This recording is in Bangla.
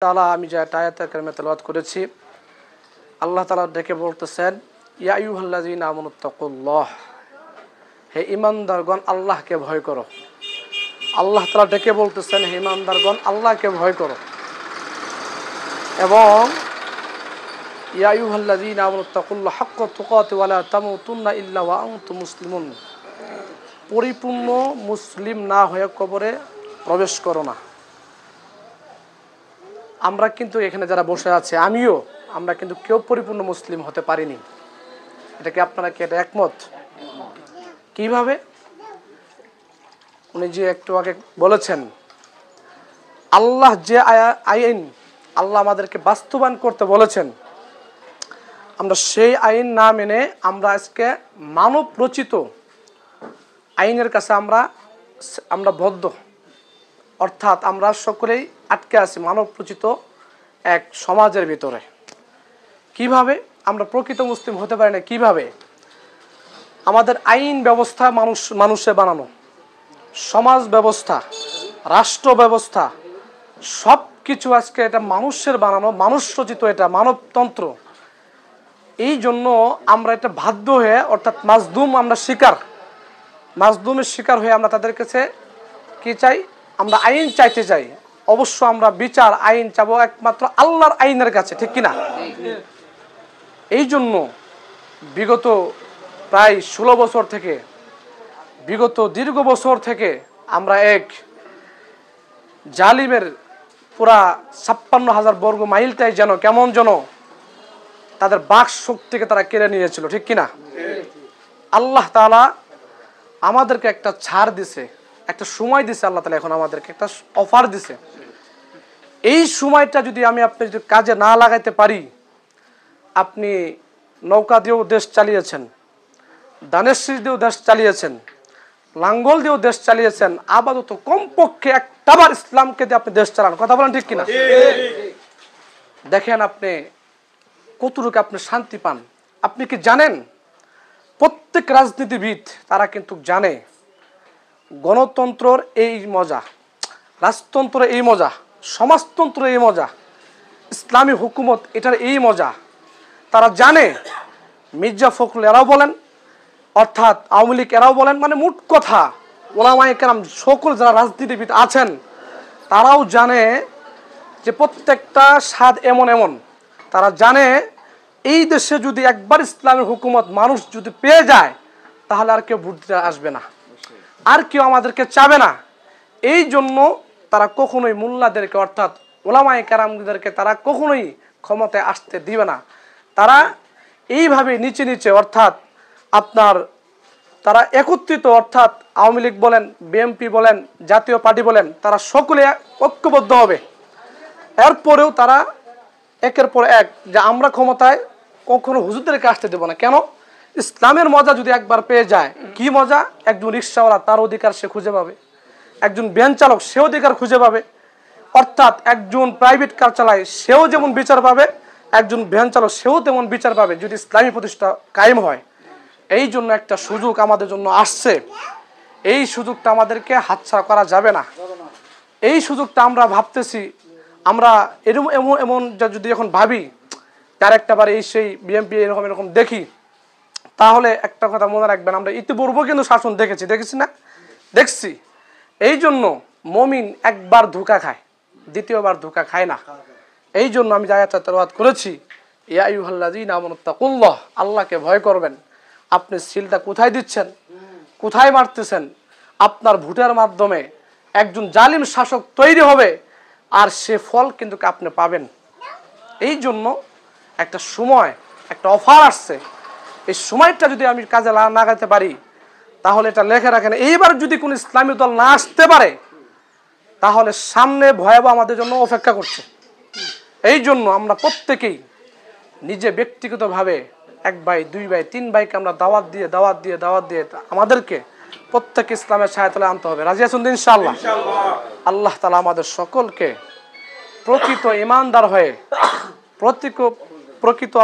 তাআলা আমি যে আয়াতে কারিমা তেলাওয়াত করেছি, আল্লাহ তাআলা ডেকে বলতেছেন, ইয়া আইয়ুহাল্লাযীনা আমানুত্তাকুল্লাহ, হে ঈমানদারগণ আল্লাহকে ভয় করো। আল্লাহ তাআলা ডেকে বলতেছেন, হে ঈমানদারগণ আল্লাহকে ভয় করো। এবং ইয়া আইয়ুহাল্লাযীনা আমানুত্তাকুল্লাহ হাক্কা তুকাতি ওয়া লা তামুতুন্না ইল্লা ওয়া আনতুম মুসলিমুন, পরিপূর্ণ মুসলিম না হয়ে কবরে প্রবেশ করো না। আমরা কিন্তু এখানে যারা বসে আছে, আমরা কিন্তু কেউ পরিপূর্ণ মুসলিম হতে পারিনি। এটা কি আপনারা কি এটা একমত? কিভাবে? উনি যে একটু আগে বলেছেন, আল্লাহ যে আইন আল্লাহ আমাদেরকে বাস্তবায়ন করতে বলেছেন, আমরা সেই আইন না মেনে আমরা আজকে মানব রচিত আইনের কাছে আমরা বদ্ধ। অর্থাৎ আমরা সকলেই আটকে আছি মানব রচিত এক সমাজের ভিতরে। কিভাবে আমরা প্রকৃত মুসলিম হতে পারি না? কিভাবে? আমাদের আইন ব্যবস্থা মানুষে বানানো, সমাজ ব্যবস্থা, রাষ্ট্র ব্যবস্থা, সব কিছু আজকে এটা মানুষের বানানো, মানুষ রচিত, এটা মানবতন্ত্র। এই জন্য আমরা এটা বাধ্য হয়ে, অর্থাৎ মাজলুমের শিকার হয়ে আমরা তাদের কাছে কি চাই? আমরা আইন চাইতে চাই। অবশ্য আমরা বিচার আইন চাবো একমাত্র আল্লাহর আইনের কাছে, ঠিক কিনা? এই জন্য বিগত প্রায় 16 বছর থেকে, বিগত দীর্ঘ বছর থেকে আমরা এক জালিমের পুরা 56,000 বর্গ মাইলটাই যেন কেমন যেন তাদের বাক শক্তিকে তারা কেড়ে নিয়েছিল, ঠিক কিনা? আল্লাহ তাআলা আমাদেরকে একটা ছাড় দিছে, একটা সময় দিছে। আল্লাহ তাআলা এখন আমাদেরকে একটা অফার দিছে। এই সময়টা যদি আপনি যদি কাজে না লাগাইতে পারি, আপনি নৌকা দিয়েও দেশ চালিয়েছেন, দানেশীর দিয়েও দেশ চালিয়েছেন, লাঙ্গল দিয়েও দেশ চালিয়েছেন, আপাতত কমপক্ষে একটাবার ইসলামকে দিয়ে আপনি দেশ চালান। কথা বলেন ঠিক কিনা? দেখেন আপনি কতটুকু আপনি শান্তি পান। আপনি কি জানেন, প্রত্যেক রাজনীতিবিদ তারা কিন্তু জানে গণতন্ত্রের এই মজা, রাজতন্ত্রের এই মজা, সমাজতন্ত্রের এই মজা, ইসলামী হুকুমত এটার এই মজা তারা জানে। মির্জা ফখরুল এরাও বলেন, অর্থাৎ আওয়ামী লীগ এরাও বলেন, মানে মোট কথা ওলামায়ে কেরাম সকল যারা রাজনীতিবিদ আছেন তারাও জানে যে প্রত্যেকটা স্বাদ এমন এমন। তারা জানে এই দেশে যদি একবার ইসলামের হুকুমত মানুষ যদি পেয়ে যায়, তাহলে আর কেউ ভোট দিতে আসবে না, আর কেউ আমাদেরকে চাবে না। এই জন্য তারা কখনোই মোল্লাদেরকে, অর্থাৎ ওলামায়ে কেরামদেরকে তারা কখনোই ক্ষমতায় আসতে দিবে না। তারা এইভাবে নিচে নিচে, অর্থাৎ তারা একত্রিত, অর্থাৎ আওয়ামী লীগ বলেন, বিএনপি বলেন, জাতীয় পার্টি বলেন, তারা সকলে ঐক্যবদ্ধ হবে। এরপরেও তারা একের পর এক যে আমরা ক্ষমতায় কখনো হুজুরদেরকে আসতে দেব না। কেন? ইসলামের মজা যদি একবার পেয়ে যায়, কি মজা? একজন রিক্সাওয়ালা তার অধিকার সে খুঁজে পাবে, একজন ভ্যান চালক সে অধিকার খুঁজে পাবে, অর্থাৎ একজন প্রাইভেট কার চালায় সেও যেমন বিচার পাবে, একজন ভ্যান চালক সেও তেমন বিচার পাবে যদি ইসলামী প্রতিষ্ঠা কায়েম হয়। এই জন্য একটা সুযোগ আমাদের জন্য আসছে, এই সুযোগটা আমাদেরকে হাতছাড়া করা যাবে না। এই সুযোগটা আমরা ভাবতেছি, আমরা এমন যদি এখন ভাবি তার একটাবার এই সেই বিএনপি এরকম দেখি, তাহলে একটা কথা মনে রাখবেন, আমরা ইতিপূর্বে কিন্তু শাসন দেখেছি না? দেখছি। এই জন্য মুমিন একবার ধোঁকা খায়, দ্বিতীয়বার ধোঁকা খায় না। এই জন্য আমি আয়াত তেলাওয়াত করেছি, ইয়া আইয়ুহাল্লাযীনা আমানুত্তাকুল্লাহ, আল্লাহকে ভয় করবেন। আপনি সিলটা কোথায় দিচ্ছেন, কোথায় মারতেছেন? আপনার ভোটের মাধ্যমে একজন জালিম শাসক তৈরি হবে, আর সে ফল কিন্তু আপনি পাবেন। এই জন্য একটা সময়, একটা অফার আসছে, এই সময়টা যদি আমি কাজে লাগাতে পারি, তাহলে এটা লেখে রাখেন, এইবার যদি কোনো ইসলামী দল না আসতে পারে, তাহলে সামনে ভয়াবহ আমাদের জন্য অপেক্ষা করছে। এই জন্য আমরা প্রত্যেকেই নিজে ব্যক্তিগতভাবে 1 ভাই, 2 ভাই, 3 ভাইকে আমরা দাওয়াত দিয়ে আমাদেরকে প্রত্যেক ইসলামের ছায়াতলে আনতে হবে। রাজি আছেন ইনশাআল্লাহ? আল্লাহ তাআলা আমাদের সকলকে প্রকৃত ঈমানদার হয়ে প্রকৃত